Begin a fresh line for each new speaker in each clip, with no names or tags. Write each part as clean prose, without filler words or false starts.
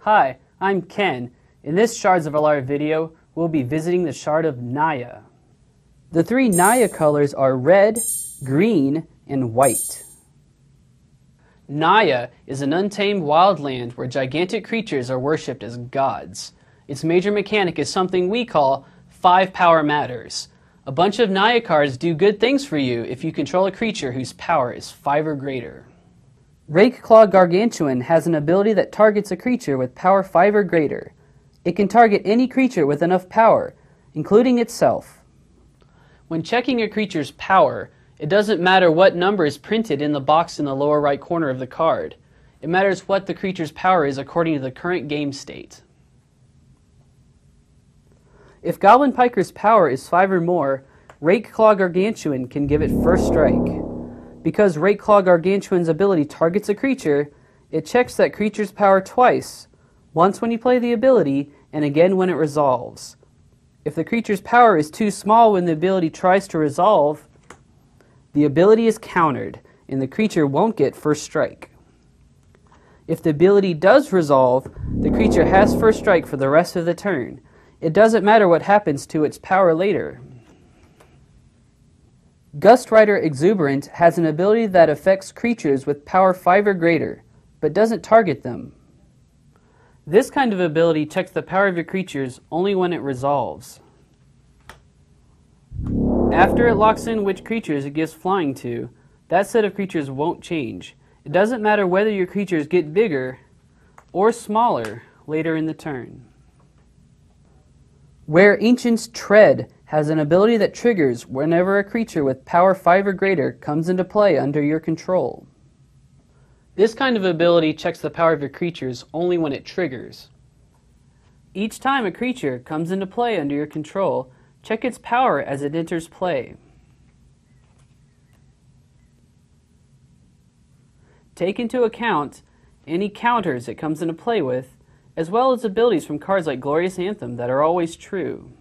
Hi, I'm Ken. In this Shards of Alara video, we'll be visiting the shard of Naya. The three Naya colors are red, green, and white. Naya is an untamed wild land where gigantic creatures are worshipped as gods. Its major mechanic is something we call 5 power matters. A bunch of Naya cards do good things for you if you control a creature whose power is 5 or greater. Rakeclaw Gargantuan has an ability that targets a creature with power 5 or greater. It can target any creature with enough power, including itself. When checking a creature's power, it doesn't matter what number is printed in the box in the lower right corner of the card. It matters what the creature's power is according to the current game state. If Goblin Piker's power is 5 or more, Rakeclaw Gargantuan can give it first strike. Because Rakeclaw Gargantuan's ability targets a creature, it checks that creature's power twice, once when you play the ability, and again when it resolves. If the creature's power is too small when the ability tries to resolve, the ability is countered, and the creature won't get first strike. If the ability does resolve, the creature has first strike for the rest of the turn. It doesn't matter what happens to its power later. Gustrider Exuberant has an ability that affects creatures with power 5 or greater, but doesn't target them. This kind of ability checks the power of your creatures only when it resolves. After it locks in which creatures it gives flying to, that set of creatures won't change. It doesn't matter whether your creatures get bigger or smaller later in the turn. Where Ancient's Tread has an ability that triggers whenever a creature with power 5 or greater comes into play under your control. This kind of ability checks the power of your creatures only when it triggers. Each time a creature comes into play under your control, check its power as it enters play. Take into account any counters it comes into play with, as well as abilities from cards like Glorious Anthem that are always true.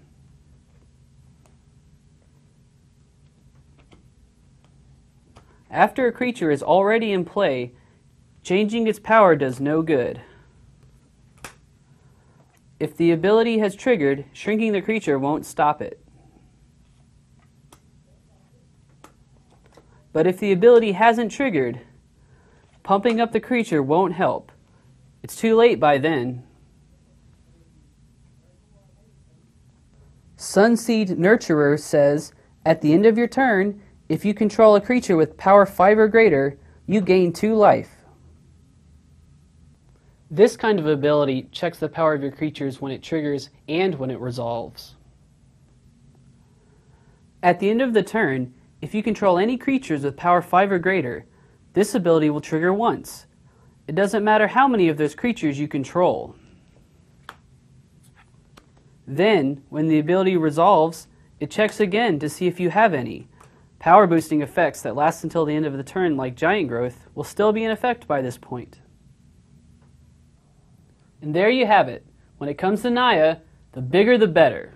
After a creature is already in play, changing its power does no good. If the ability has triggered, shrinking the creature won't stop it. But if the ability hasn't triggered, pumping up the creature won't help. It's too late by then. Sunseed Nurturer says, at the end of your turn, if you control a creature with power 5 or greater, you gain 2 life. This kind of ability checks the power of your creatures when it triggers and when it resolves. At the end of the turn, if you control any creatures with power 5 or greater, this ability will trigger once. It doesn't matter how many of those creatures you control. Then, when the ability resolves, it checks again to see if you have any. Power boosting effects that last until the end of the turn, like Giant Growth, will still be in effect by this point. And there you have it. When it comes to Naya, the bigger the better.